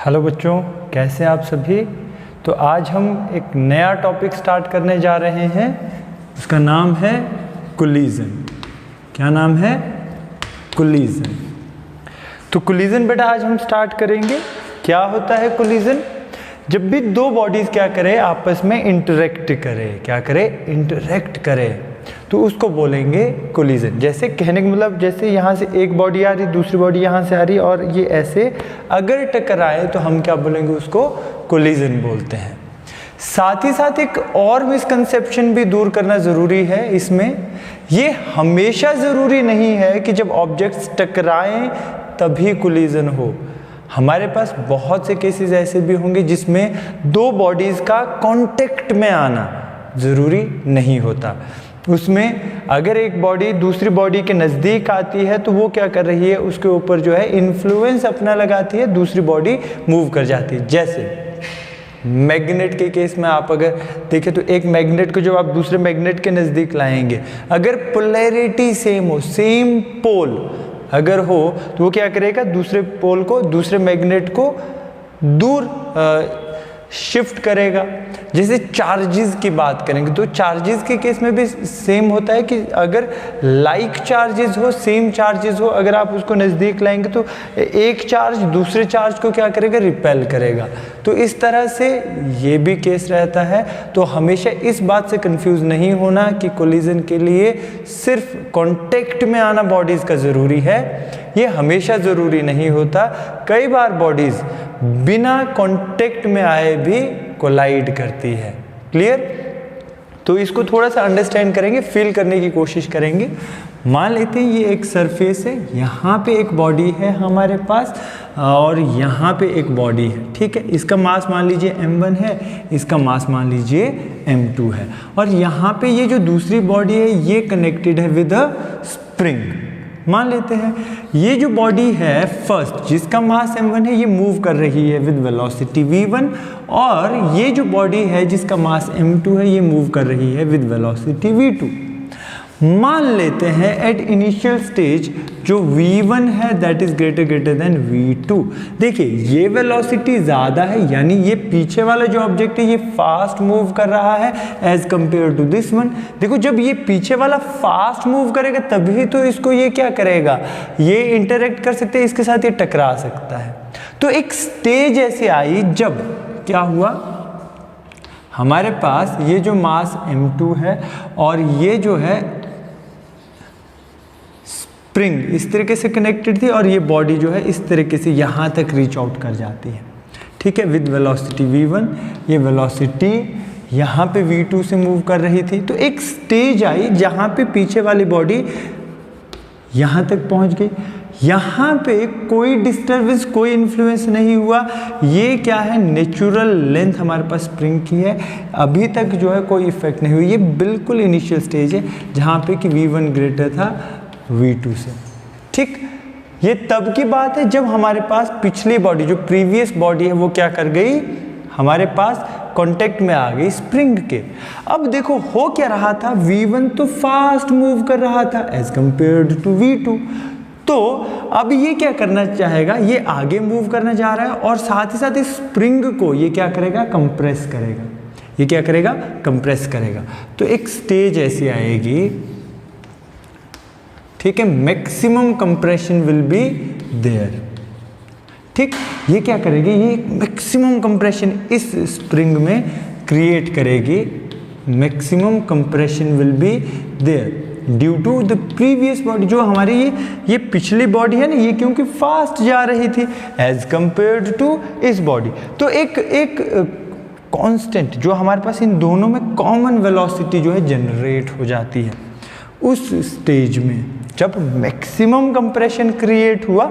Hello बच्चों, कैसे हैं आप सभी। तो आज हम एक नया टॉपिक स्टार्ट करने जा रहे हैं। उसका नाम है कोलिजन। क्या नाम है? कोलिजन। तो कोलिजन बेटा आज हम स्टार्ट करेंगे। क्या होता है कोलिजन? जब भी दो बॉडीज क्या करें, आपस में इंटरेक्ट करें। क्या करें? इंटरेक्ट करें, तो उसको बोलेंगे कोलिजन। जैसे कहने का मतलब, जैसे यहाँ से एक बॉडी आ रही, दूसरी बॉडी यहाँ से आ रही, और ये ऐसे अगर टकराए तो हम क्या बोलेंगे? उसको कोलिजन बोलते हैं। साथ ही साथ एक और मिसकंसेप्शन भी दूर करना ज़रूरी है इसमें। ये हमेशा ज़रूरी नहीं है कि जब ऑब्जेक्ट्स टकराएं तभी कोलिजन हो। हमारे पास बहुत से केसेस ऐसे भी होंगे जिसमें दो बॉडीज़ का कांटेक्ट में आना ज़रूरी नहीं होता। उसमें अगर एक बॉडी दूसरी बॉडी के नज़दीक आती है तो वो क्या कर रही है? उसके ऊपर जो है इन्फ्लुएंस अपना लगाती है, दूसरी बॉडी मूव कर जाती है। जैसे मैग्नेट के केस में आप अगर देखें तो एक मैग्नेट को जब आप दूसरे मैग्नेट के नज़दीक लाएंगे, अगर पोलैरिटी सेम हो, सेम पोल अगर हो, तो वो क्या करेगा? दूसरे पोल को, दूसरे मैग्नेट को दूर शिफ्ट करेगा। जैसे चार्जेस की बात करेंगे तो चार्जेस के केस में भी सेम होता है कि अगर लाइक चार्जेस हो, सेम चार्जेस हो, अगर आप उसको नज़दीक लाएंगे तो एक चार्ज दूसरे चार्ज को क्या करेगा? रिपेल करेगा। तो इस तरह से ये भी केस रहता है। तो हमेशा इस बात से कंफ्यूज नहीं होना कि कोलिजन के लिए सिर्फ कांटेक्ट में आना बॉडीज़ का ज़रूरी है। ये हमेशा ज़रूरी नहीं होता। कई बार बॉडीज़ बिना कांटेक्ट में आए भी कोलाइड करती है। क्लियर? तो इसको थोड़ा सा अंडरस्टैंड करेंगे, फील करने की कोशिश करेंगे। मान लेते हैं ये एक सरफेस है, यहाँ पे एक बॉडी है हमारे पास और यहाँ पे एक बॉडी है। ठीक है, इसका मास मान लीजिए m1 है, इसका मास मान लीजिए m2 है, और यहाँ पे ये जो दूसरी बॉडी है ये कनेक्टेड है विद अ स्प्रिंग। मान लेते हैं ये जो बॉडी है फर्स्ट, जिसका मास m1 है, ये मूव कर रही है विद वेलोसिटी v1, और ये जो बॉडी है जिसका मास m2 है, ये मूव कर रही है विद वेलोसिटी v2। मान लेते हैं एट इनिशियल स्टेज जो v1 है that is greater than v2। देखिए ये वेलोसिटी ज़्यादा है, यानी ये पीछे वाला जो ऑब्जेक्ट है ये फास्ट मूव कर रहा है as compare to this one. देखो जब ये पीछे वाला फास्ट मूव करेगा तभी तो इसको ये क्या करेगा? ये इंटरेक्ट कर सकते हैं, इसके साथ ये टकरा सकता है। तो एक स्टेज ऐसे आई जब क्या हुआ, हमारे पास ये जो मास m2 है और ये जो है स्प्रिंग इस तरीके से कनेक्टेड थी, और ये बॉडी जो है इस तरीके से यहाँ तक रीच आउट कर जाती है। ठीक है, विद वेलोसिटी v1, ये वेलोसिटी यहाँ पे v2 से मूव कर रही थी। तो एक स्टेज आई जहाँ पे पीछे वाली बॉडी यहाँ तक पहुँच गई। यहाँ पे कोई डिस्टर्बेंस, कोई इन्फ्लुएंस नहीं हुआ। ये क्या है? नेचुरल लेंथ हमारे पास स्प्रिंग की है, अभी तक जो है कोई इफेक्ट नहीं हुई। ये बिल्कुल इनिशियल स्टेज है जहाँ पे कि v1 ग्रेटर था v2 से। ठीक, ये तब की बात है जब हमारे पास पिछली बॉडी, जो प्रीवियस बॉडी है, वो क्या कर गई? हमारे पास कांटेक्ट में आ गई स्प्रिंग के। अब देखो हो क्या रहा था, v1 तो फास्ट मूव कर रहा था एज कंपेयर्ड टू v2। तो अब ये क्या करना चाहेगा? ये आगे मूव करना जा रहा है और साथ ही साथ इस स्प्रिंग को ये क्या करेगा? कंप्रेस करेगा। ये क्या करेगा? कंप्रेस करेगा। तो एक स्टेज ऐसी आएगी, ठीक है, maximum compression will be there. ठीक, ये क्या करेगी? ये मैक्सिमम कंप्रेशन इस स्प्रिंग में क्रिएट करेगी। Maximum compression will be there due to the previous body. जो हमारी ये पिछली बॉडी है ना, ये क्योंकि फास्ट जा रही थी एज कंपेयर्ड टू इस बॉडी। तो एक कांस्टेंट जो हमारे पास इन दोनों में कॉमन वेलोसिटी जो है जनरेट हो जाती है। उस स्टेज में जब मैक्सिमम कंप्रेशन क्रिएट हुआ,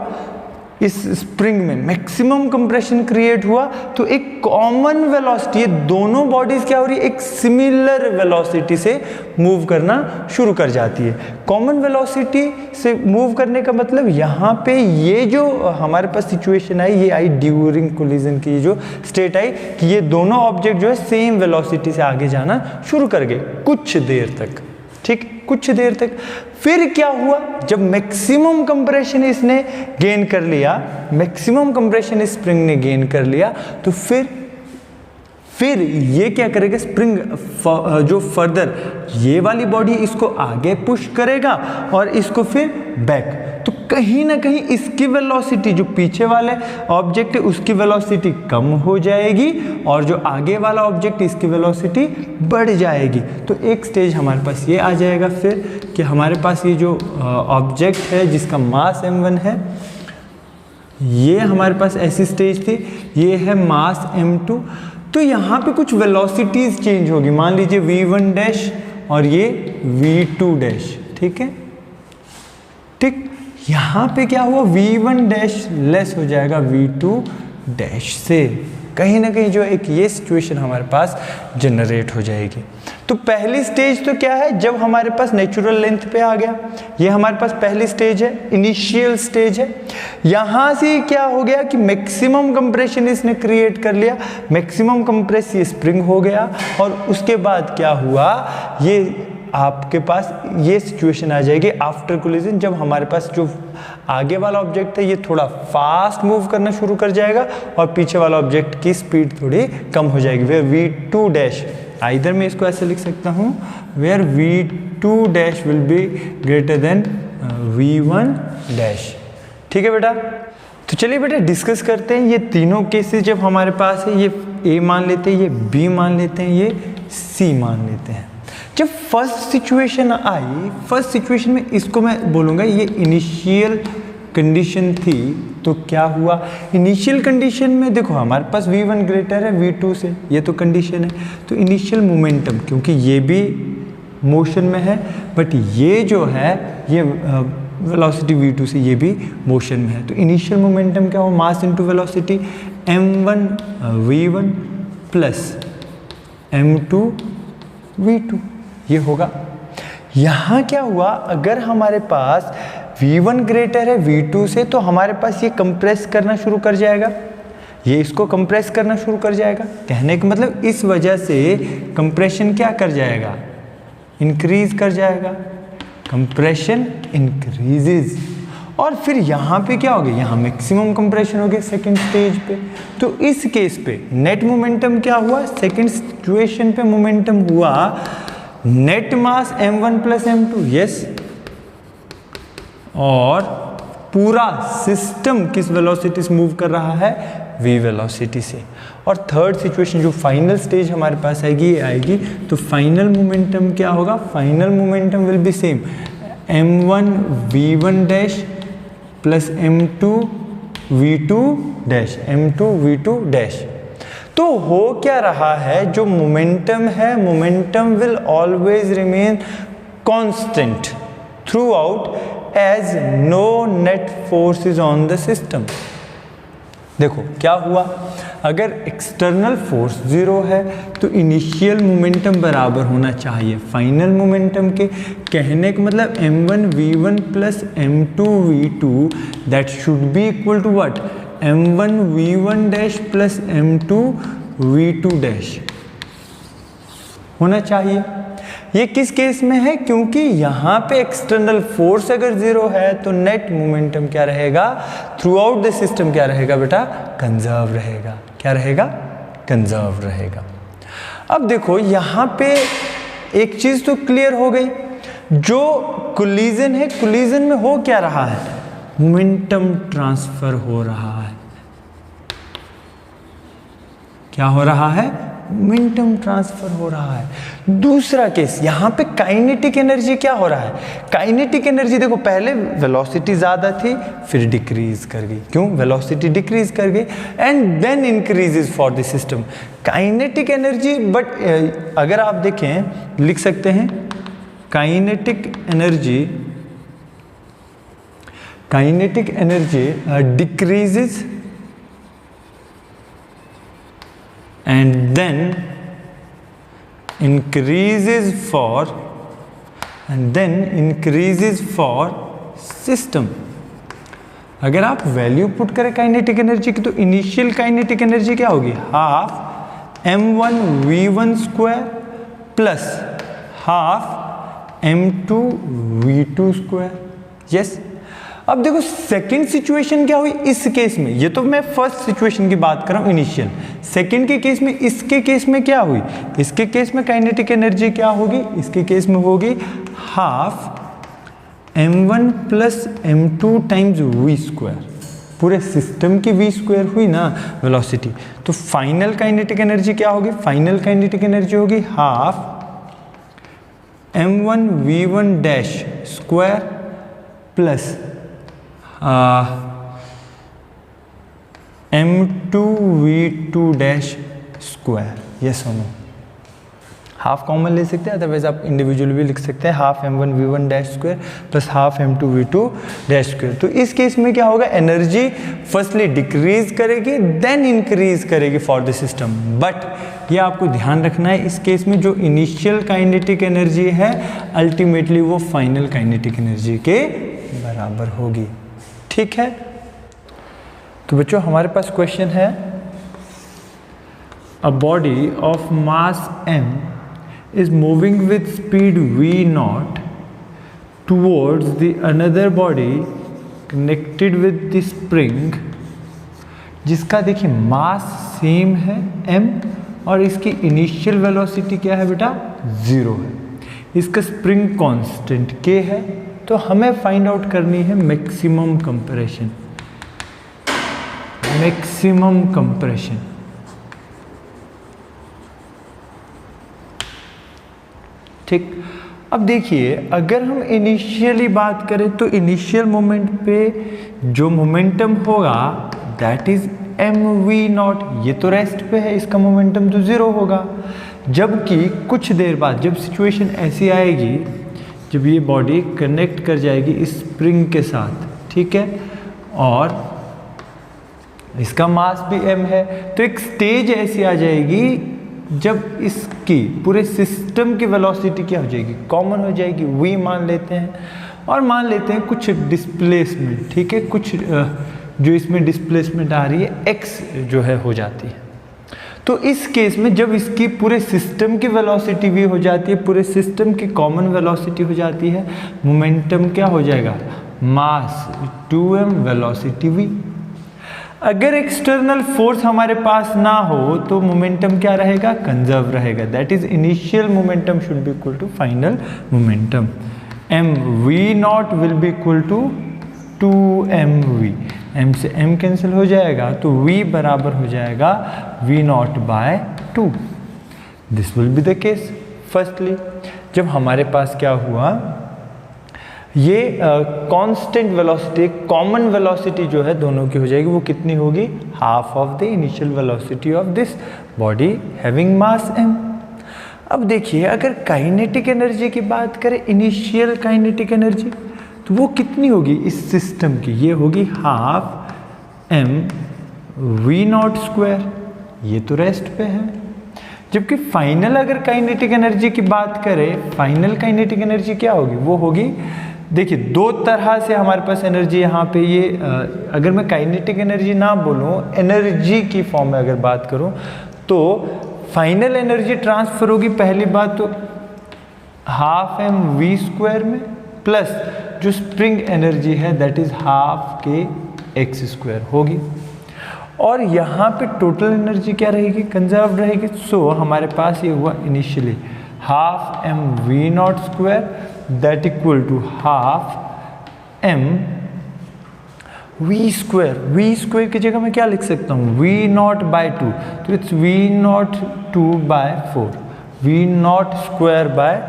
इस स्प्रिंग में मैक्सिमम कंप्रेशन क्रिएट हुआ, तो एक कॉमन वेलोसिटी, ये दोनों बॉडीज क्या हो रही है? एक सिमिलर वेलोसिटी से मूव करना शुरू कर जाती है। कॉमन वेलोसिटी से मूव करने का मतलब यहाँ पे ये जो हमारे पास सिचुएशन आई, ये आई ड्यूरिंग कोलिजन की जो स्टेट आई कि ये दोनों ऑब्जेक्ट जो है सेम वेलोसिटी से आगे जाना शुरू कर गए कुछ देर तक। ठीक, कुछ देर तक। फिर क्या हुआ, जब मैक्सिमम कंप्रेशन इसने गेन कर लिया, मैक्सिमम कंप्रेशन स्प्रिंग ने गेन कर लिया, तो फिर ये क्या करेगा, स्प्रिंग जो फर्दर ये वाली बॉडी इसको आगे पुश करेगा और इसको फिर बैक। तो कहीं ना कहीं इसकी वेलोसिटी, जो पीछे वाले ऑब्जेक्ट है उसकी वेलोसिटी कम हो जाएगी और जो आगे वाला ऑब्जेक्ट इसकी वेलोसिटी बढ़ जाएगी। तो एक स्टेज हमारे पास ये आ जाएगा फिर कि हमारे पास ये जो ऑब्जेक्ट है जिसका मास m1 है, ये हमारे पास ऐसी स्टेज थी, ये है मास m2। तो यहाँ पे कुछ वेलोसिटीज चेंज होगी, मान लीजिए v1 डैश और ये v2 डैश, ठीक है, ठीक। यहाँ पे क्या हुआ, v1 डैश लेस हो जाएगा v2 डैश से, कहीं ना कहीं जो एक ये सिचुएशन हमारे पास जनरेट हो जाएगी। तो पहली स्टेज तो क्या है, जब हमारे पास नेचुरल लेंथ पे आ गया, ये हमारे पास पहली स्टेज है, इनिशियल स्टेज है। यहाँ से क्या हो गया कि मैक्सिमम कंप्रेशन इसने क्रिएट कर लिया, मैक्सिमम कंप्रेस ये स्प्रिंग हो गया और उसके बाद क्या हुआ, ये आपके पास ये सिचुएशन आ जाएगी आफ्टर कोलिजन, जब हमारे पास जो आगे वाला ऑब्जेक्ट है ये थोड़ा फास्ट मूव करना शुरू कर जाएगा और पीछे वाला ऑब्जेक्ट की स्पीड थोड़ी कम हो जाएगी। वेयर v2 डैश, आइदर मैं इसको ऐसे लिख सकता हूँ, where v2 dash will be greater than v1 dash, ठीक है बेटा। तो चलिए बेटा डिस्कस करते हैं ये तीनों केसेस जब हमारे पास है, ये a मान लेते हैं, ये b मान लेते हैं, ये c मान लेते हैं। जब फर्स्ट सिचुएशन आई, फर्स्ट सिचुएशन में इसको मैं बोलूँगा ये इनिशियल कंडीशन थी। तो क्या हुआ, इनिशियल कंडीशन में देखो हमारे पास v1 ग्रेटर है v2 से, ये तो कंडीशन है। तो इनिशियल मोमेंटम, क्योंकि ये भी मोशन में है बट ये जो है ये वेलोसिटी v2 से ये भी मोशन में है, तो इनिशियल मोमेंटम क्या हो, mass into velocity m1 v1 plus m2 v2 ये होगा। यहाँ क्या हुआ, अगर हमारे पास v1 ग्रेटर है v2 से तो हमारे पास ये कंप्रेस करना शुरू कर जाएगा, ये इसको कंप्रेस करना शुरू कर जाएगा। कहने का मतलब इस वजह से कंप्रेशन क्या कर जाएगा, इंक्रीज कर जाएगा, कंप्रेशन इंक्रीजेज। और फिर यहाँ पे क्या हो गया, यहाँ मैक्सिमम कंप्रेशन हो गया सेकेंड स्टेज पे। तो इस केस पे नेट मोमेंटम क्या हुआ, सेकेंड सिचुएशन पे मोमेंटम हुआ नेट मास m1 प्लस m2, यस, और पूरा सिस्टम किस वेलोसिटी से मूव कर रहा है, v वेलोसिटी से। और थर्ड सिचुएशन जो फाइनल स्टेज हमारे पास आएगी, ये आएगी, तो फाइनल मोमेंटम क्या होगा, final momentum will be same m1 v1 dash plus m2 v2 dash, m2 v2 dash. तो हो क्या रहा है, जो मोमेंटम है, momentum will always remain constant throughout as no net force is on the system. देखो क्या हुआ, अगर एक्सटर्नल फोर्स जीरो है तो इनिशियल मोमेंटम बराबर होना चाहिए फाइनल मोमेंटम के। कहने का मतलब m1 v1 plus m2 v2 that should be equal to what, m1 v1 dash plus m2 v2 dash होना चाहिए। ये किस केस में है, क्योंकि यहाँ पे एक्सटर्नल फोर्स अगर जीरो है तो नेट मोमेंटम क्या रहेगा, थ्रू आउट द सिस्टम क्या रहेगा बेटा, कंजर्व रहेगा। क्या रहेगा, कंजर्व रहेगा। अब देखो यहाँ पे एक चीज तो क्लियर हो गई, जो कोलिजन है, कोलिजन में हो क्या रहा है, मोमेंटम ट्रांसफर हो रहा है। क्या हो रहा है, मोमेंटम ट्रांसफर हो रहा है। दूसरा केस, यहाँ पे काइनेटिक एनर्जी क्या हो रहा है, काइनेटिक एनर्जी देखो पहले वेलोसिटी ज्यादा थी फिर डिक्रीज कर गई, क्यों, वेलोसिटी डिक्रीज कर गई and then increases for the system kinetic energy. But अगर आप देखें लिख सकते हैं kinetic energy decreases and then increases for system। अगर आप वैल्यू पुट करें काइनेटिक एनर्जी की तो इनिशियल काइनेटिक एनर्जी क्या होगी, half m1 v1 square plus half m2v2 square. Yes, अब देखो सेकंड सिचुएशन क्या हुई इस केस में, ये तो मैं फर्स्ट सिचुएशन की बात कर रहा हूँ इनिशियल। सेकंड के केस में, इसके केस में क्या हुई, इसके केस में काइनेटिक एनर्जी क्या होगी, इसके केस में होगी half m1 plus m2 times v square. पूरे सिस्टम की v स्क्वायर हुई ना वेलोसिटी, तो फाइनल काइनेटिक एनर्जी क्या होगी, फाइनल काइनेटिक एनर्जी होगी half m1 v1 dash square plus m2 v2 dash square. Yes और नो, हाफ कॉमन ले सकते हैं, अदरवाइज आप इंडिविजुअल भी लिख सकते हैं, half m1 v1 dash square plus half m2 v2 dash square. तो इस केस में क्या होगा, एनर्जी फर्स्टली डिक्रीज करेगी देन इंक्रीज करेगी फॉर द सिस्टम। बट ये आपको ध्यान रखना है, इस केस में जो इनिशियल काइनेटिक एनर्जी है अल्टीमेटली वो फाइनल काइनेटिक एनर्जी के बराबर होगी। ठीक है, तो बच्चों हमारे पास क्वेश्चन है, a body of mass m is moving with speed v naught towards the another body connected with the spring, जिसका देखिए मास सेम है m और इसकी इनिशियल वेलोसिटी क्या है बेटा, 0 है, इसका स्प्रिंग कांस्टेंट k है। तो हमें फाइंड आउट करनी है मैक्सिमम कंप्रेशन, मैक्सिमम कंप्रेशन। ठीक, अब देखिए अगर हम इनिशियली बात करें तो इनिशियल मोमेंट पे जो मोमेंटम होगा दैट इज mv नॉट, ये तो रेस्ट पे है, इसका मोमेंटम तो 0 होगा। जबकि कुछ देर बाद जब सिचुएशन ऐसी आएगी, जब ये बॉडी कनेक्ट कर जाएगी इस स्प्रिंग के साथ, ठीक है, और इसका मास भी m है, तो एक स्टेज ऐसी आ जाएगी जब इसकी पूरे सिस्टम की वेलोसिटी क्या हो जाएगी, कॉमन हो जाएगी, v मान लेते हैं, और मान लेते हैं कुछ डिस्प्लेसमेंट, ठीक है, कुछ जो इसमें डिस्प्लेसमेंट आ रही है x जो है हो जाती है। तो इस केस में जब इसकी पूरे सिस्टम की वेलोसिटी v हो जाती है, पूरे सिस्टम की कॉमन वेलोसिटी हो जाती है, मोमेंटम क्या हो जाएगा, मास 2m वेलोसिटी v। अगर एक्सटर्नल फोर्स हमारे पास ना हो तो मोमेंटम क्या रहेगा, कंजर्व रहेगा, that is initial momentum should be equal to final momentum. mv not will be equal to 2mv, m से m कैंसिल हो जाएगा तो v बराबर हो जाएगा v not by 2। This will be the case firstly, जब हमारे पास क्या हुआ, ये कांस्टेंट वेलोसिटी, कॉमन वेलोसिटी जो है दोनों की हो जाएगी, वो कितनी होगी, half of the initial velocity of this body having mass m। अब देखिए अगर काइनेटिक एनर्जी की बात करें, इनिशियल काइनेटिक एनर्जी, तो वो कितनी होगी इस सिस्टम की, ये होगी half m v not square, ये तो रेस्ट पे है। जबकि फाइनल अगर काइनेटिक एनर्जी की बात करें, फाइनल काइनेटिक एनर्जी क्या होगी, वो होगी, देखिए दो तरह से हमारे पास एनर्जी यहाँ पे, ये अगर मैं काइनेटिक एनर्जी ना बोलूँ, एनर्जी की फॉर्म में अगर बात करूँ, तो फाइनल एनर्जी ट्रांसफर होगी पहली बात तो हाफ mv स्क्वायर में, प्लस जो स्प्रिंग एनर्जी है दैट इज हाफ के x स्क्वायर होगी, और यहाँ पे टोटल एनर्जी क्या रहेगी, कंजर्व रहेगी। सो हमारे पास ये हुआ initially half mv not square that equal to half m v square की जगह मैं क्या लिख सकता हूँ, v नॉट बाय 2, तो it's v not 2 by 4, v not square by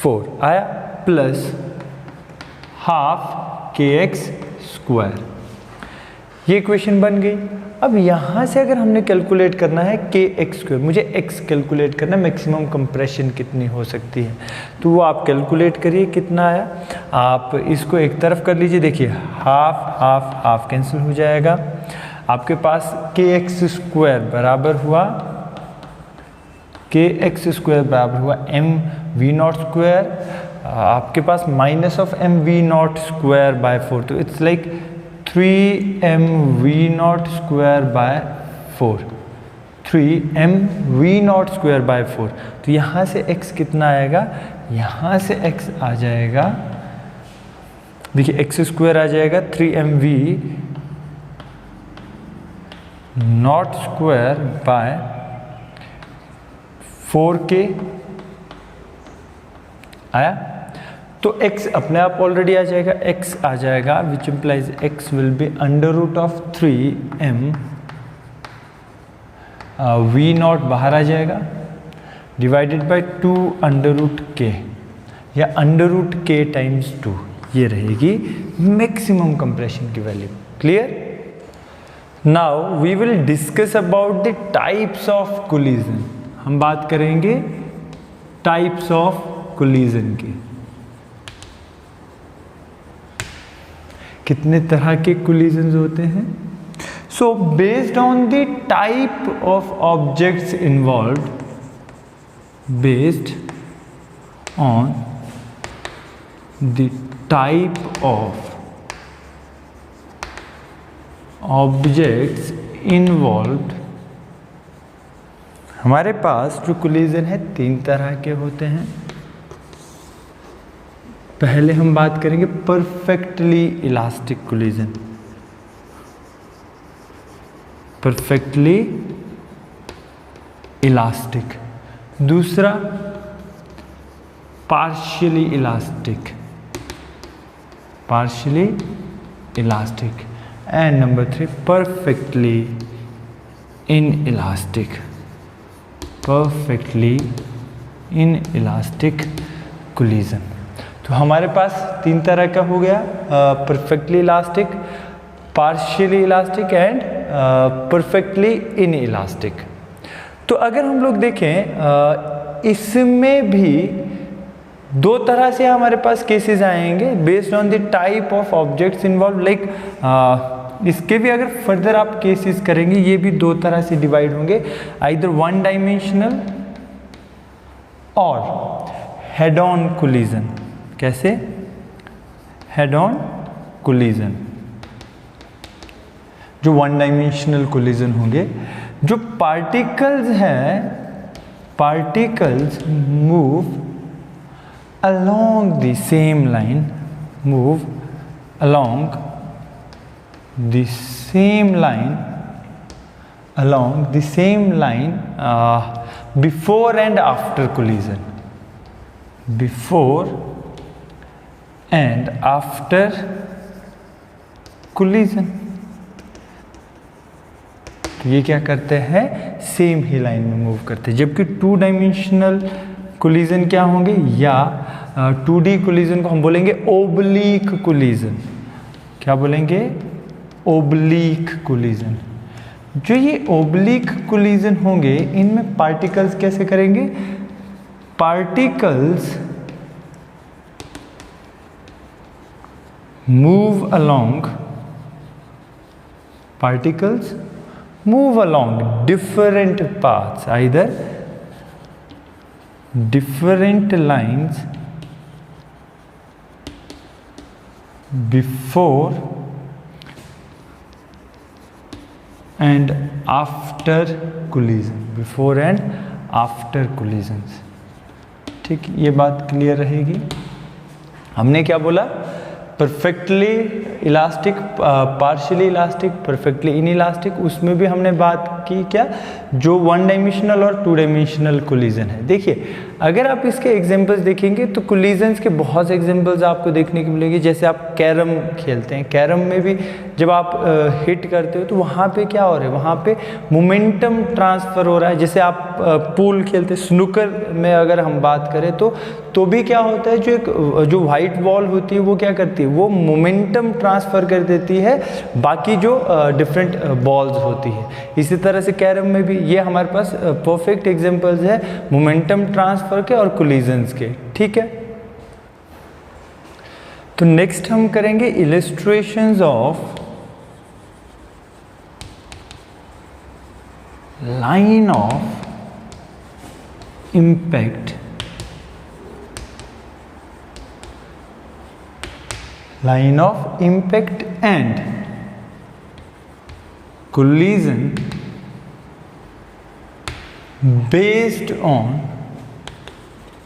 4 आया, प्लस हाफ kx स्क्वायर। ये इक्वेशन बन गई। अब यहाँ से अगर हमने कैलकुलेट करना है kx स्क्वायर, मुझे x कैलकुलेट करना है, मैक्सिमम कंप्रेशन कितनी हो सकती है, तो वो आप कैलकुलेट करिए कितना आया। आप इसको एक तरफ कर लीजिए, देखिए हाफ हाफ हाफ कैंसिल हो जाएगा, आपके पास kx स्क्वायर बराबर हुआ, kx स्क्वायर बराबर हुआ m v नॉट स्क्वायर, आपके पास minus of m v not square by 4, तो it's like 3m v not square by 4। 3mv0²/4। तो यहाँ से x कितना आएगा, यहाँ से x आ जाएगा, देखिए x² आ जाएगा 3mv0²/4k आया। तो x अपने आप ऑलरेडी आ जाएगा, x आ जाएगा which implies x will be √3m v0 बाहर आ जाएगा डिवाइडेड बाय 2√k या √k टाइम्स 2, ये रहेगी मैक्सिमम कंप्रेशन की वैल्यू। Clear? Now we will discuss about the types of collision. हम बात करेंगे टाइप्स ऑफ कोलिजन की। कितने तरह के कोलिजन्स होते हैं? So based on the type of objects involved, based on the type of objects involved, हमारे पास जो कोलिजन है 3 तरह के होते हैं। पहले हम बात करेंगे perfectly elastic collision, perfectly elastic. दूसरा partially elastic, partially elastic. And number 3 perfectly inelastic, perfectly inelastic collision. तो हमारे पास 3 तरह का हो गया, perfectly elastic, partially elastic and perfectly inelastic. तो अगर हम लोग देखें इसमें भी 2 तरह से हमारे पास केसेस आएंगे based on the type of objects involve. Like इसके भी अगर फर्दर आप केसेस करेंगे, ये भी 2 तरह से डिवाइड होंगे, आइदर 1 डायमेंशनल और हेड ऑन कोलिजन। कैसे? हेड ऑन कोलिजन, जो 1 डायमेंशनल कोलिजन होंगे। जो पार्टिकल्स हैं, particles move along the same line, move along the same line, along the same line before and after collision, before and after collision. ये क्या करते हैं? Same ही line में move करते हैं। जबकि 2 डायमेंशनल कोलिजन क्या होंगे, या 2D कोलिजन को हम बोलेंगे ओब्लीक कोलिजन। क्या बोलेंगे? Oblique collision. जो ये ओब्लीक कोलिजन होंगे, इनमें पार्टिकल्स कैसे करेंगे? Particles move along, particles move along different paths, either different lines before and after collision, before and after collisions। ठीक, ये बात क्लियर रहेगी। हमने क्या बोला? Perfectly elastic, partially elastic, perfectly in elastic. उसमें भी हमने बात की क्या, जो 1 डायमेंशनल और 2 डायमेंशनल कोलिजन है। देखिए अगर आप इसके एग्जांपल्स देखेंगे तो कोलिजन्स के बहुत से एग्जांपल्स आपको देखने को मिलेंगे। जैसे आप कैरम खेलते हैं, कैरम में भी जब आप हिट करते हो तो वहाँ पे क्या हो रहा है, वहाँ पे मोमेंटम ट्रांसफ़र हो रहा है। जैसे आप पूल खेलते, स्नूकर में अगर हम बात करें तो भी क्या होता है, जो वाइट बॉल होती है वो क्या करती है, वो मोमेंटम ट्रांसफ़र कर देती है बाकी जो डिफरेंट बॉल्स होती है। इसी तरह से कैरम में भी ये हमारे पास परफेक्ट एग्जांपल्स है मोमेंटम ट्रांसफ़र के और कोलिजन्स के। ठीक है, तो नेक्स्ट हम करेंगे illustrations of line of impact, line of impact and collision based on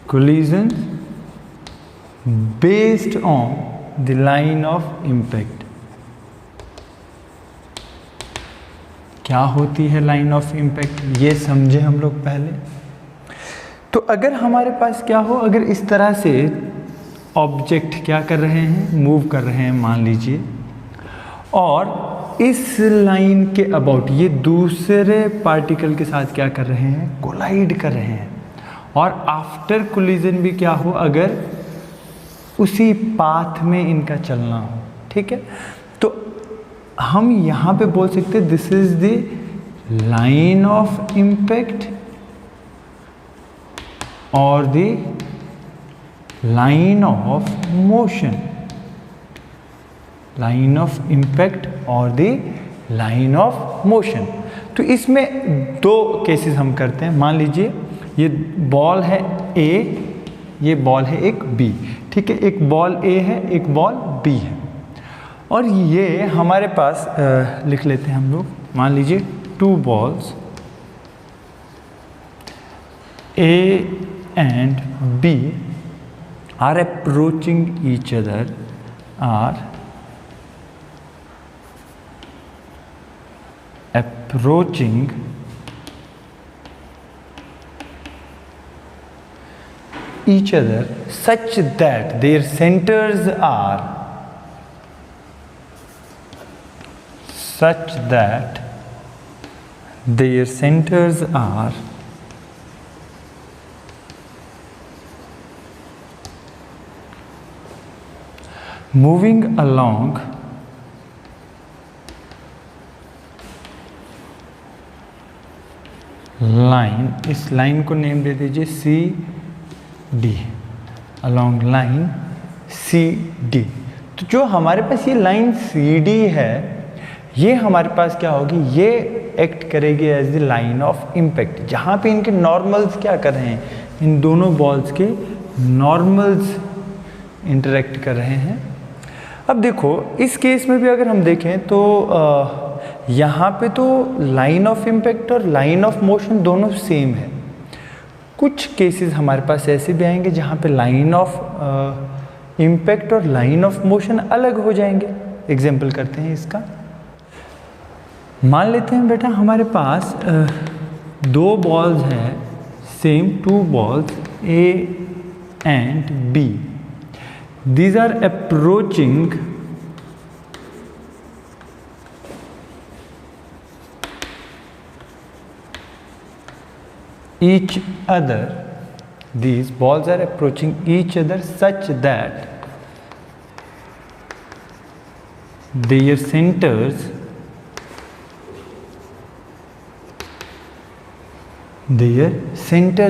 collision based on the line of impact। क्या होती है लाइन ऑफ इम्पैक्ट, ये समझे हम लोग पहले। तो अगर हमारे पास क्या हो, अगर इस तरह से ऑब्जेक्ट क्या कर रहे हैं, मूव कर रहे हैं मान लीजिए, और इस लाइन के अबाउट ये दूसरे पार्टिकल के साथ क्या कर रहे हैं, कोलाइड कर रहे हैं, और आफ्टर कोलिजन भी क्या हो, अगर उसी पाथ में इनका चलना हो, ठीक है, तो हम यहाँ पे बोल सकते हैं this is the line of impact और the line of motion, line of impact और द लाइन ऑफ मोशन। तो इसमें दो केसेस हम करते हैं। मान लीजिए ये बॉल है ए, ये बॉल है एक बी, ठीक है, एक बॉल ए है, एक बॉल बी है, और ये हमारे पास लिख लेते हैं हम लोग, मान लीजिए two balls A and B are approaching each other, are approaching each other such that their centers are moving along line, इस लाइन को नेम दे दीजिए C D, along line C D. तो जो हमारे पास ये लाइन सी डी है, ये हमारे पास क्या होगी, ये एक्ट करेगी as the line of impact, जहाँ पे इनके नॉर्मल्स क्या कर रहे हैं, इन दोनों बॉल्स के नॉर्मल्स इंटरेक्ट कर रहे हैं। अब देखो इस केस में भी अगर हम देखें तो यहाँ पे तो लाइन ऑफ इम्पैक्ट और लाइन ऑफ मोशन दोनों सेम है। कुछ केसेस हमारे पास ऐसे भी आएंगे जहाँ पे लाइन ऑफ इम्पैक्ट और लाइन ऑफ मोशन अलग हो जाएंगे। एग्जाम्पल करते हैं इसका। मान लेते हैं बेटा हमारे पास दो बॉल्स हैं, same two balls A and B, these are approaching each other, these balls are approaching each other such that their centers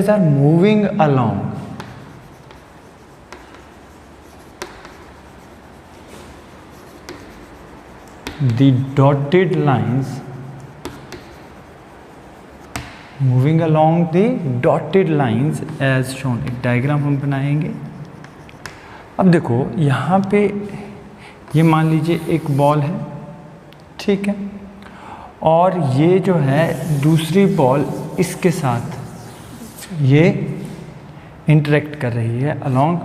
are moving along the dotted lines, moving along the dotted lines as shown. एक diagram हम बनाएंगे। अब देखो यहाँ पे ये मान लीजिए एक बॉल है, ठीक है, और ये जो है दूसरी बॉल इसके साथ ये इंटरेक्ट कर रही है अलॉन्ग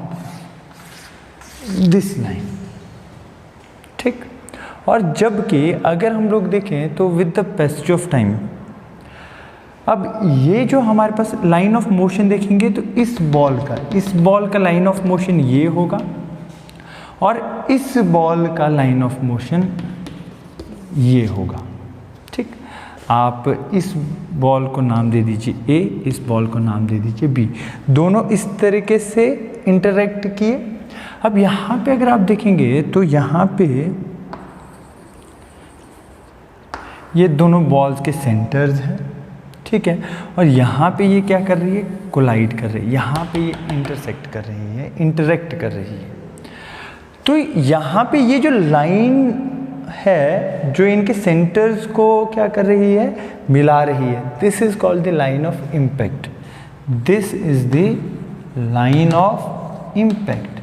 दिस लाइन, ठीक। और जबकि अगर हम लोग देखें तो with the passage of time, अब ये जो हमारे पास लाइन ऑफ मोशन देखेंगे तो इस बॉल का लाइन ऑफ मोशन ये होगा, और इस बॉल का लाइन ऑफ मोशन ये होगा, ठीक। आप इस बॉल को नाम दे दीजिए ए, इस बॉल को नाम दे दीजिए बी, दोनों इस तरीके से इंटरेक्ट किए। अब यहाँ पे अगर आप देखेंगे तो यहाँ पे ये दोनों बॉल्स के सेंटर्स हैं, ठीक है, और यहाँ पे ये क्या कर रही है, कोलाइड कर रही है, यहाँ पे ये इंटरसेक्ट कर रही है, इंटरेक्ट कर रही है। तो यहाँ पे ये जो लाइन है जो इनके सेंटर्स को क्या कर रही है, मिला रही है, this is called the line of impact, this is the line of impact.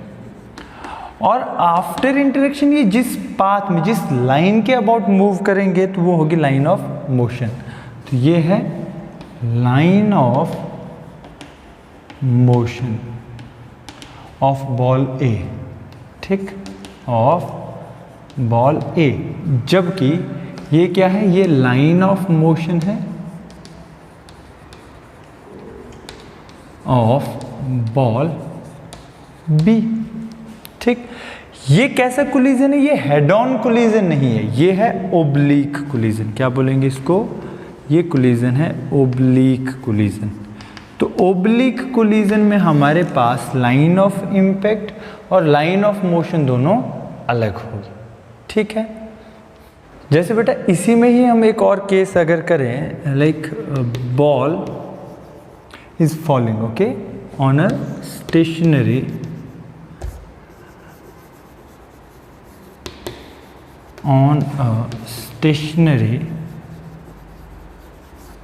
और आफ्टर इंटरेक्शन ये जिस पाथ में, जिस लाइन के अबाउट मूव करेंगे तो वो होगी लाइन ऑफ मोशन। तो ये है line of motion of ball A, ठीक, ऑफ बॉल ए, जबकि ये क्या है, ये लाइन ऑफ मोशन है ऑफ बॉल बी, ठीक। ये कैसा कोलिजन है, ये हेड ऑन कोलिजन नहीं है, ये है ओब्लीक कोलिजन। क्या बोलेंगे इसको, ये कोलिजन है ओब्लीक कोलिजन। तो ओब्लीक कोलिजन में हमारे पास लाइन ऑफ इम्पैक्ट और लाइन ऑफ मोशन दोनों अलग होगी, ठीक है। जैसे बेटा इसी में ही हम एक और केस अगर करें, like ball is falling, okay, on a stationary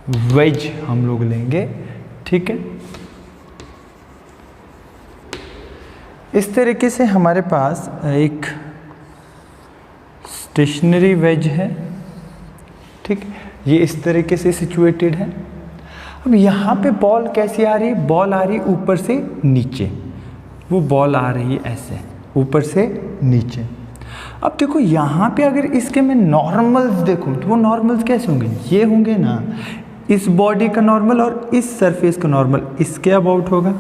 wedge हम लोग लेंगे, ठीक है। इस तरीके से हमारे पास एक स्टेशनरी वेज है, ठीक, ये इस तरीके से सिचुएटेड है। अब यहाँ पे बॉल कैसी आ रही है, बॉल आ रही है ऊपर से नीचे, वो बॉल आ रही है ऐसे ऊपर से नीचे। अब देखो यहाँ पे अगर इसके मैं नॉर्मल्स देखूँ तो वो नॉर्मल्स कैसे होंगे, ये होंगे ना, इस बॉडी का नॉर्मल और इस सरफेस का नॉर्मल इसके अबाउट होगा।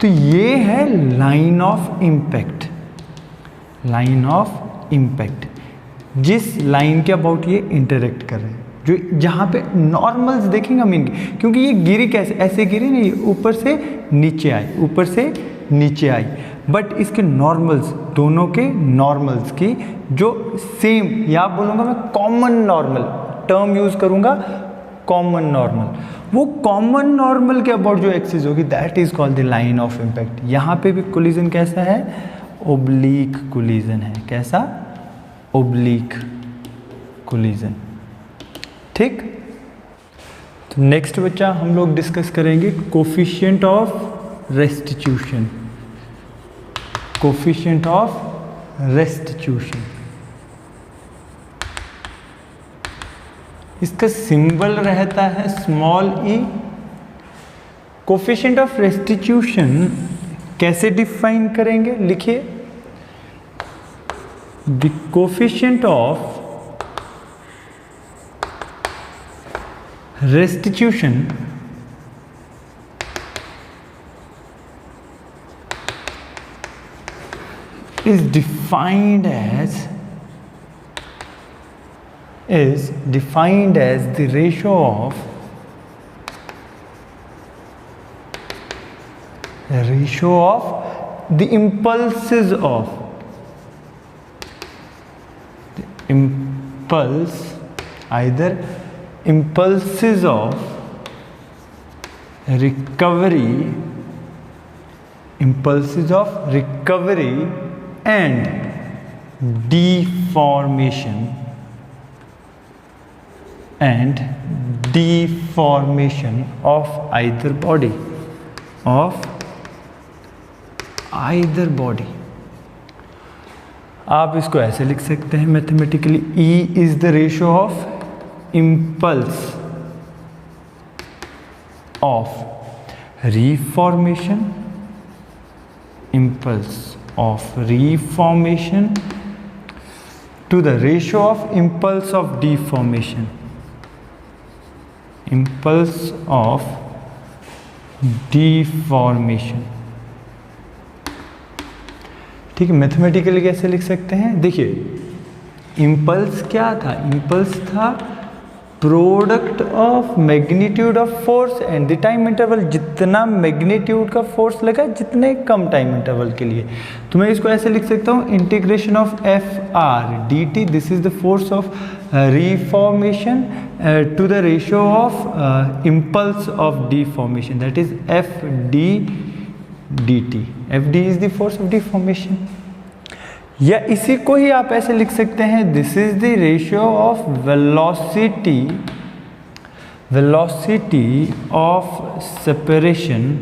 तो ये है line of impact, line of impact, जिस लाइन के अबाउट ये इंटरेक्ट कर रहे हैं, जो जहाँ पे नॉर्मल्स देखेंगे हम इनके, क्योंकि ये गिरी कैसे, ऐसे गिरी नहीं, ऊपर से नीचे आई, ऊपर से नीचे आई, बट इसके नॉर्मल्स, दोनों के नॉर्मल्स की जो सेम, या बोलूँगा मैं कॉमन नॉर्मल टर्म यूज़ करूँगा, कॉमन नॉर्मल, वो कॉमन नॉर्मल के अबाउट जो एक्सिस होगी that is called the line of impact. यहाँ पे भी कोलिजन कैसा है, ओब्लीक कोलिजन है, कैसा, ओब्लीक कोलिजन, ठीक। तो नेक्स्ट बच्चा हम लोग डिस्कस करेंगे coefficient of restitution, coefficient of restitution. इसका सिंबल रहता है small E. Coefficient of restitution कैसे डिफाइन करेंगे, लिखिए, the coefficient of restitution is defined as the ratio of the impulses of either impulses of recovery and deformation of either body, आप इसको ऐसे लिख सकते हैं mathematically, E is the ratio of impulse of reformation, to the ratio of impulse of deformation, ठीक है। Mathematically कैसे लिख सकते हैं, देखिए, इम्पल्स क्या था, इम्पल्स था product of magnitude of force and the time interval, जितना मैग्नीट्यूड का फोर्स लगा जितने कम टाइम इंटरवल के लिए। तो मैं इसको ऐसे लिख सकता हूँ, integration of F R D T, this is the force of reformation to the ratio of impulse of deformation, that is F D D T. F D is the force of deformation. या इसी को ही आप ऐसे लिख सकते हैं, this is the ratio of velocity of separation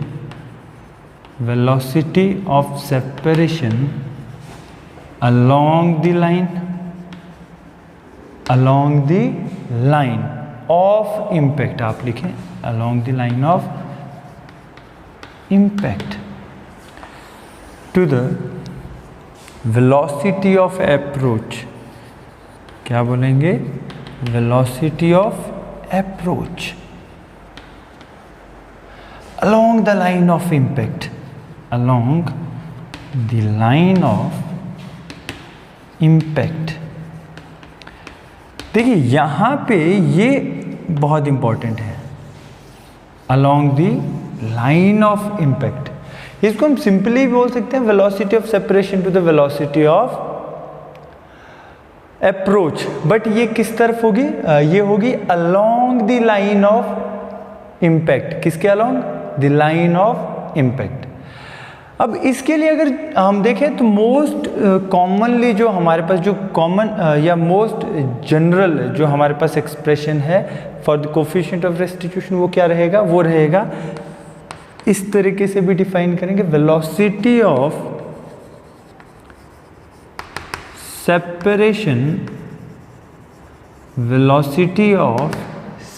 along the line of impact, आप लिखें along the line of impact to the velocity of approach. क्या बोलेंगे? Velocity of approach along the line of impact, along the line of impact। देखिए यहाँ पे ये बहुत important है, along the line of impact। इसको हम सिंपली बोल सकते हैं velocity of separation to the velocity of approach, but ये किस तरफ होगी? ये होगी along the line of impact। किसके along? The line of impact। अब इसके लिए अगर हम देखें तो मोस्ट कॉमनली जो हमारे पास जो कॉमन या मोस्ट जनरल जो हमारे पास एक्सप्रेशन है for the coefficient of restitution वो क्या रहेगा? वो रहेगा इस तरीके से भी डिफाइन करेंगे, velocity of separation, velocity of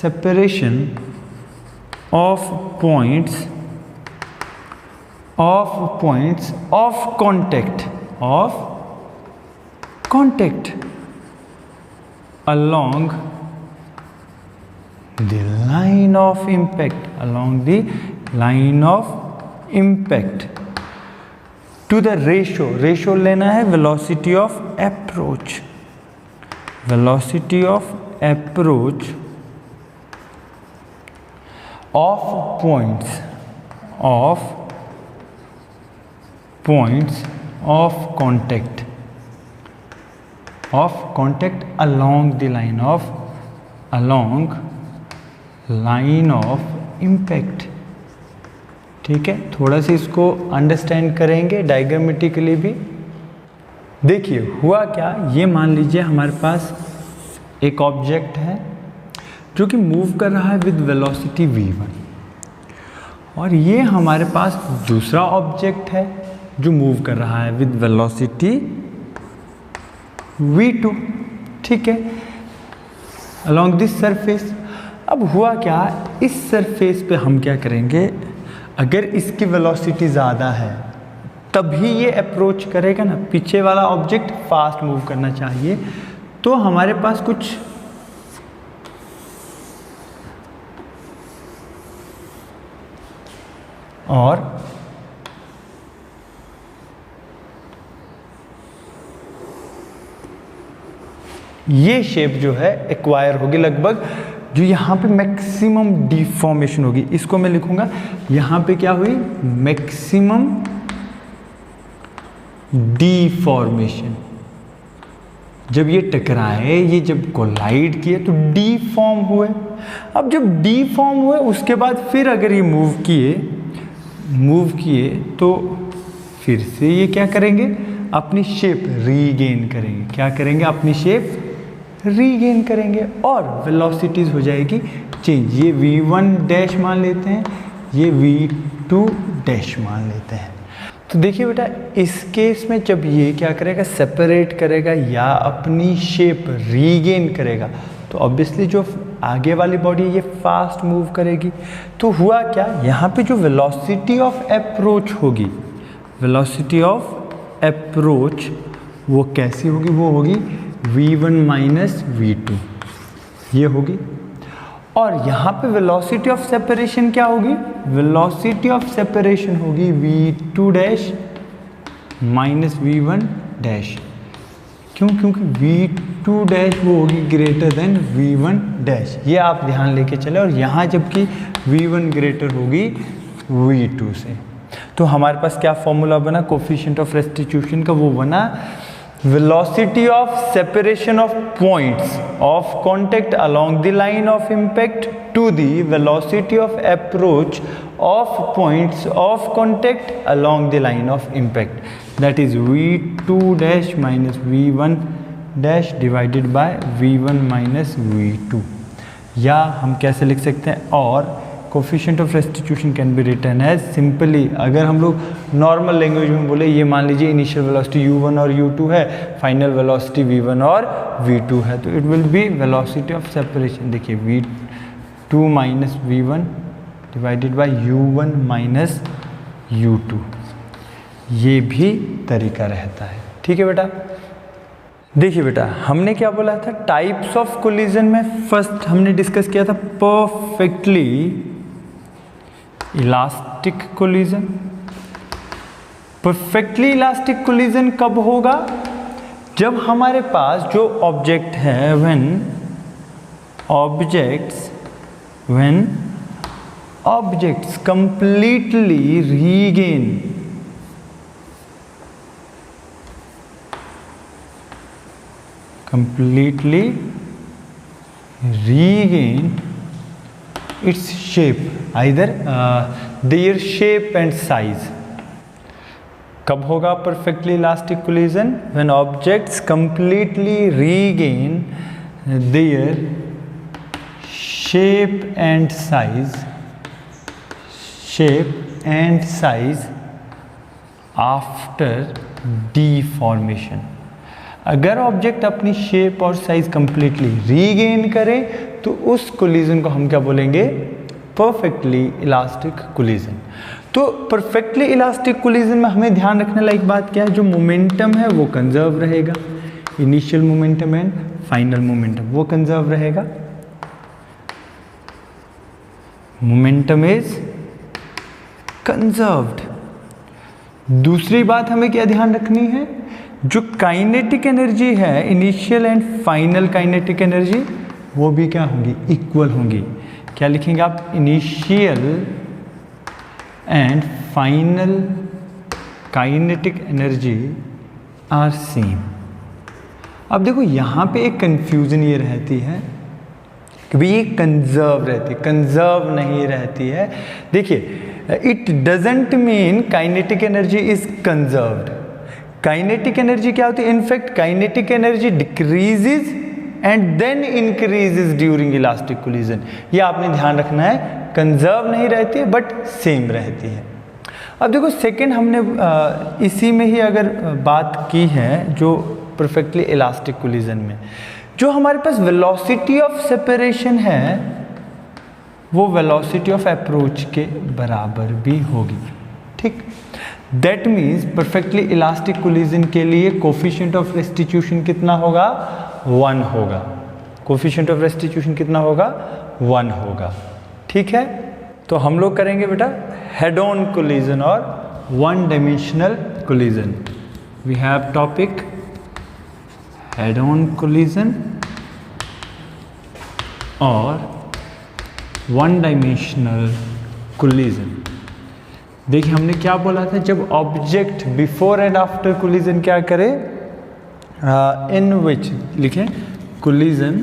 separation of points of contact along the line of impact, along the line of impact to the ratio लेना है velocity of approach, velocity of approach of points of contact along the line of impact। ठीक है, थोड़ा सा इसको understand करेंगे diagrammatically भी। देखिए हुआ क्या, ये मान लीजिए हमारे पास एक ऑब्जेक्ट है जो कि मूव कर रहा है विद वेलोसिटी v1, और ये हमारे पास दूसरा ऑब्जेक्ट है जो मूव कर रहा है विद वेलोसिटी v2। ठीक है, अलोंग दिस सरफेस। अब हुआ क्या, इस सरफेस पे हम क्या करेंगे, अगर इसकी वेलोसिटी ज़्यादा है तभी ये अप्रोच करेगा ना, पीछे वाला ऑब्जेक्ट फास्ट मूव करना चाहिए। तो हमारे पास कुछ और ये शेप जो है एक्वायर होगी लगभग, जो यहाँ पे मैक्सिमम डिफॉर्मेशन होगी, इसको मैं लिखूंगा यहाँ पे क्या हुई, मैक्सिमम डिफॉर्मेशन। जब ये टकराए, ये जब कोलाइड किए तो डीफॉर्म हुए। अब जब डीफॉर्म हुए उसके बाद फिर अगर ये मूव किए तो फिर से ये क्या करेंगे, अपनी शेप रीगेन करेंगे। क्या करेंगे, अपनी शेप रीगेन करेंगे और वेलोसिटीज हो जाएगी चेंज। ये v1 डैश मान लेते हैं, ये v2 डैश मान लेते हैं। तो देखिए बेटा, इस केस में जब ये क्या करेगा, सेपरेट करेगा या अपनी शेप रीगेन करेगा, तो ऑब्वियसली जो आगे वाली बॉडी ये फास्ट मूव करेगी। तो हुआ क्या, यहाँ पे जो वेलोसिटी ऑफ अप्रोच होगी, वेलोसिटी ऑफ अप्रोच वो कैसी होगी, वो होगी v1 माइनस v2 ये होगी। और यहाँ पे वेलोसिटी ऑफ सेपरेशन क्या होगी, वेलोसिटी ऑफ सेपरेशन होगी v2 dash minus v1 dash. क्यों, क्योंकि v2 डैश वो होगी ग्रेटर देन v1 डैश। ये आप ध्यान लेके चले। और यहाँ जबकि v1 ग्रेटर होगी v2 से, तो हमारे पास क्या फॉर्मूला बना कोफिशिएंट ऑफ रेस्टिट्यूशन का, वो बना velocity of separation of points of contact along the line of impact to the velocity of approach of points of contact along the line of impact, that is v2 dash minus v1 dash divided by v1 minus v2। या हम कैसे लिख सकते हैं, और coefficient of restitution can be written as simply, अगर हम लोग नॉर्मल लैंग्वेज में बोले, ये मान लीजिए इनिशियल वेलोसिटी u1 और u2 है, फाइनल वेलोसिटी v1 और v2 है, तो it will B velocity of separation. देखिए v2 minus v1 divided by u1 minus u2, ये भी तरीका रहता है। ठीक है बेटा। देखिए बेटा, हमने क्या बोला था टाइप्स ऑफ कोलिजन में, फर्स्ट हमने डिस्कस किया था perfectly elastic collision. Perfectly elastic collision कब होगा? जब हमारे पास जो ऑब्जेक्ट है, when objects completely regain its shape, either their shape and size. कब होगा perfectly elastic collision? When objects completely regain their shape and size after deformation. अगर object अपनी शेप और साइज कंप्लीटली रीगेन करे तो उस कोलिजन को हम क्या बोलेंगे? Perfectly elastic collision. तो परफेक्टली इलास्टिक कोलिजन में हमें ध्यान रखने लायक बात क्या है? जो मोमेंटम है वो कंजर्व रहेगा, initial momentum and final momentum वो कंजर्व रहेगा। Momentum is conserved. दूसरी बात हमें क्या ध्यान रखनी है? जो काइनेटिक एनर्जी है, initial and final kinetic energy, वो भी क्या होंगी? इक्वल होंगी। क्या लिखेंगे आप? Initial and final kinetic energy are same. अब देखो यहाँ पे एक कंफ्यूजन ये रहती है कि भाई ये कंजर्व रहती है, कंजर्व नहीं रहती है। देखिए, it doesn't mean kinetic energy is conserved. Kinetic energy क्या होती है? In fact kinetic energy decreases and then increases during elastic collision. ये आपने ध्यान रखना है, कंजर्व नहीं रहती है बट सेम रहती है। अब देखो सेकंड हमने इसी में ही अगर बात की है, जो परफेक्टली इलास्टिक कोलिजन में जो हमारे पास वेलोसिटी ऑफ सेपरेशन है वो वेलोसिटी ऑफ अप्रोच के बराबर भी होगी। ठीक, that means perfectly elastic collision के लिए कोफिशिएंट ऑफ रेस्टिट्यूशन कितना होगा? 1 होगा। कोफिशिएंट ऑफ रेस्टिट्यूशन कितना होगा? 1 होगा। ठीक है, तो हम लोग करेंगे बेटा हेड ऑन कोलिजन और one dimensional collision. We have topic head on collision और वन डायमेंशनल कोलिजन। देखिए हमने क्या बोला था, जब object before and after collision क्या करे? इन विच लिखें, कोलिजन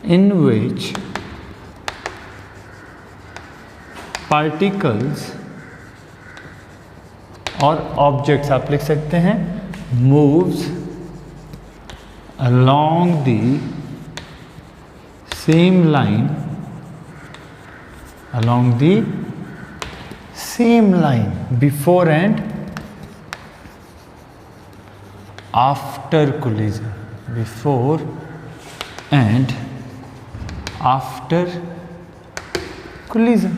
इन विच पार्टिकल्स और ऑब्जेक्ट्स आप लिख सकते हैं moves along the same line, before and after collision, before and after collision।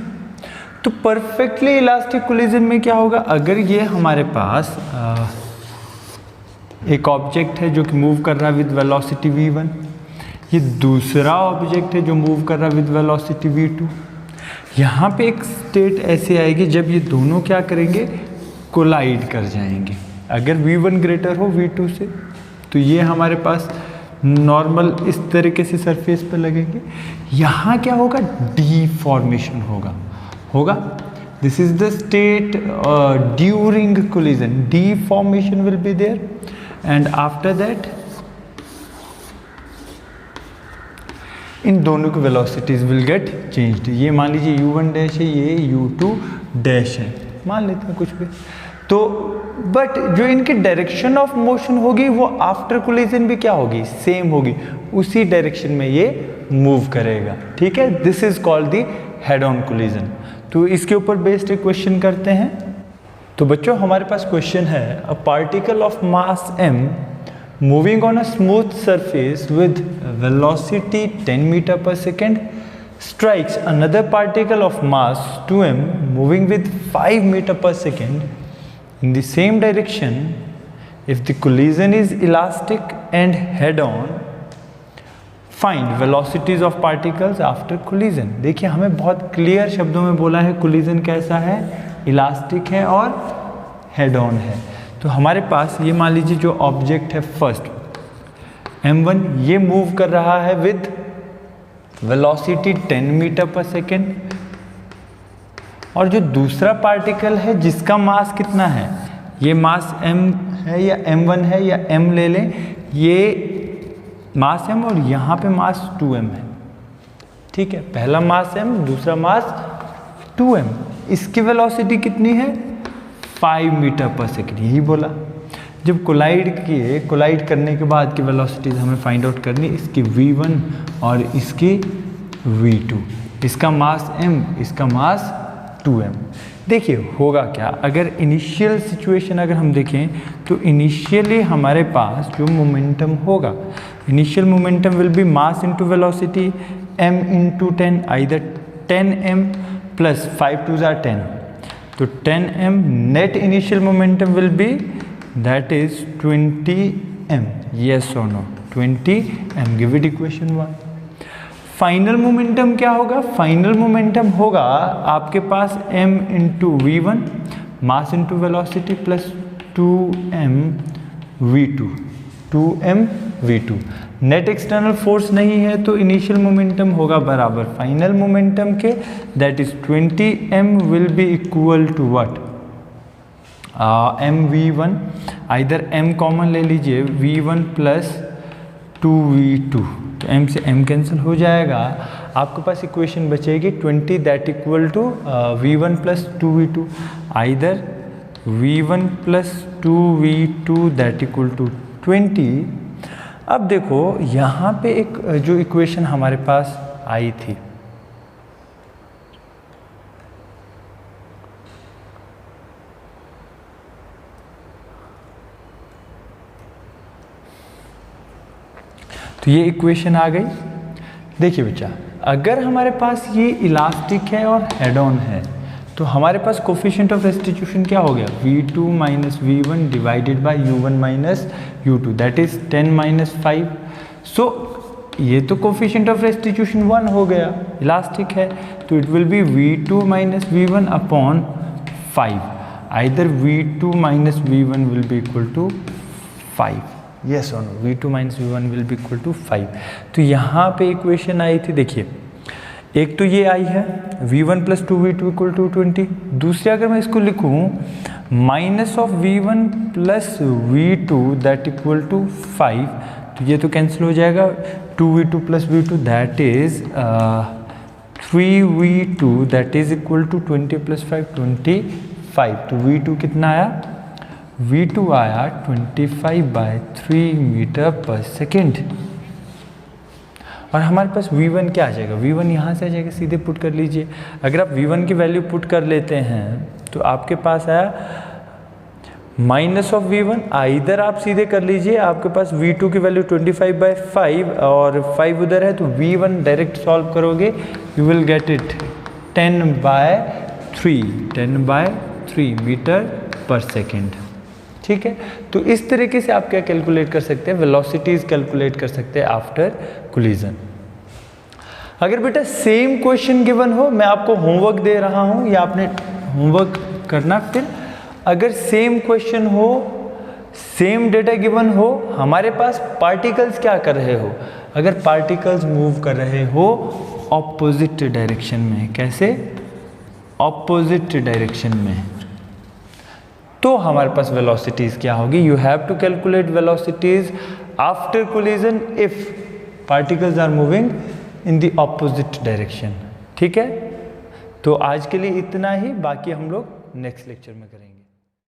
तो परफेक्टली इलास्टिक कोलिजन में क्या होगा? अगर ये हमारे पास एक ऑब्जेक्ट है जो कि मूव कर रहा है विद वेलोसिटी v1, ये दूसरा ऑब्जेक्ट है जो मूव कर रहा है विद वेलोसिटी v2। यहाँ पे एक स्टेट ऐसे आएगी जब ये दोनों क्या करेंगे? कोलाइड कर जाएंगे। अगर v1 ग्रेटर हो v2 से तो ये हमारे पास नॉर्मल इस तरीके से सरफेस पर लगेंगे। यहाँ क्या होगा? डीफॉर्मेशन होगा। This is the state during collision, deformation will be there and after that इन दोनों की वेलोसिटीज विल गेट चेंज्ड। ये मान लीजिए u1 डैश है, ये u2 डैश है, मान लेते हैं कुछ भी। तो बट जो इनकी डायरेक्शन ऑफ मोशन होगी वो आफ्टर कोलिजन भी क्या होगी? सेम होगी, उसी डायरेक्शन में ये मूव करेगा। ठीक है, this is called the head on collision. तो इसके ऊपर बेस्ड एक क्वेश्चन करते हैं। तो बच्चों हमारे पास क्वेश्चन है, a particle of mass m moving on a smooth surface with velocity 10 metre पर second strikes another particle of mass 2m moving with 5 meter per second in the same direction. If the collision is elastic and head-on, find velocities of particles after collision. देखिए हमें बहुत clear शब्दों में बोला है collision कैसा है, elastic है और हेड ऑन है। तो हमारे पास ये मान लीजिए जो ऑब्जेक्ट है फर्स्ट m1, ये मूव कर रहा है विद वेलोसिटी 10 मीटर पर सेकेंड, और जो दूसरा पार्टिकल है जिसका मास कितना है, ये मास m है या m1 है या m ले लें, ये मास m और यहाँ पे मास 2m है। ठीक है, पहला मास m, दूसरा मास 2m। इसकी वेलोसिटी कितनी है, 5 मीटर पर सेकेंड, यही बोला। जब कोलाइड करने के बाद की वेलोसिटीज हमें फाइंड आउट करनी, इसकी v1 और इसकी v2, इसका मास m, इसका मास 2m। देखिए होगा क्या, अगर इनिशियल सिचुएशन अगर हम देखें तो इनिशियली हमारे पास जो मोमेंटम होगा, initial momentum will B mass into velocity m into 10, either 10m plus 5 2 are 10, तो 10m net initial momentum will B that is 20m, yes or no, 20m, give it equation 1। Final momentum क्या होगा, final momentum होगा आपके पास m into v1 mass into velocity plus 2m v2। Net external force नहीं है तो initial momentum होगा बराबर फाइनल मोमेंटम के, that is 20m will be equal to what, mv1, either m common ले लीजिए, v1 प्लस 2v2, तो m से m कैंसिल हो जाएगा, आपके पास इक्वेशन बचेगी 20 that equal to v1 plus 2v2, either v1 plus 2v2 that equal to 20। अब देखो यहाँ पे एक जो इक्वेशन हमारे पास आई थी, तो ये इक्वेशन आ गई। देखिए बच्चा, अगर हमारे पास ये इलास्टिक है और हेड ऑन है तो हमारे पास कोफिशिएंट ऑफ रेस्टिट्यूशन क्या हो गया, v2 minus v1 divided by u1 minus u2, that is 10 minus 5। सो ये तो कोफिशिएंट ऑफ रेस्टिट्यूशन 1 हो गया, इलास्टिक है, तो it will be v2 minus v1 upon 5, either v2 minus v1 will be equal to 5, yes और no, v2 minus v1 will be equal to 5। तो यहाँ पे इक्वेशन आई थी, देखिए एक तो ये आई है v1 plus 2v2 equal to 20, दूसरी अगर मैं इसको लिखूँ minus of v1 plus v2 that equal to 5, तो ये तो कैंसिल हो जाएगा, 2v2 plus v2 that is 3v2 that is equal to 20 plus 5 25, तो v2 कितना आया, v2 आया 25/3 मीटर पर सेकेंड। और हमारे पास v1 क्या आ जाएगा, v1 यहाँ से आ जाएगा, सीधे पुट कर लीजिए। अगर आप v1 की वैल्यू पुट कर लेते हैं तो आपके पास आया माइनस ऑफ v1, इधर आप सीधे कर लीजिए, आपके पास v2 की वैल्यू 25/5 और 5 उधर है, तो v1 डायरेक्ट सॉल्व करोगे you will get it 10/3 metre पर सेकेंड। ठीक है, तो इस तरीके से आप क्या कैलकुलेट कर सकते हैं, वेलोसिटीज कैलकुलेट कर सकते हैं आफ्टर कोलिजन। अगर बेटा सेम क्वेश्चन गिवन हो, मैं आपको होमवर्क दे रहा हूं या आपने होमवर्क करना, फिर अगर सेम क्वेश्चन हो, सेम डेटा गिवन हो, हमारे पास पार्टिकल्स क्या कर रहे हो, अगर पार्टिकल्स मूव कर रहे हो ऑपोजिट डायरेक्शन में, कैसे, ऑपोजिट डायरेक्शन में, तो हमारे पास वेलोसिटीज क्या होगी, you have to calculate velocities after collision if particles are moving in the opposite direction. ठीक है, तो आज के लिए इतना ही, बाकी हम लोग नेक्स्ट लेक्चर में करेंगे।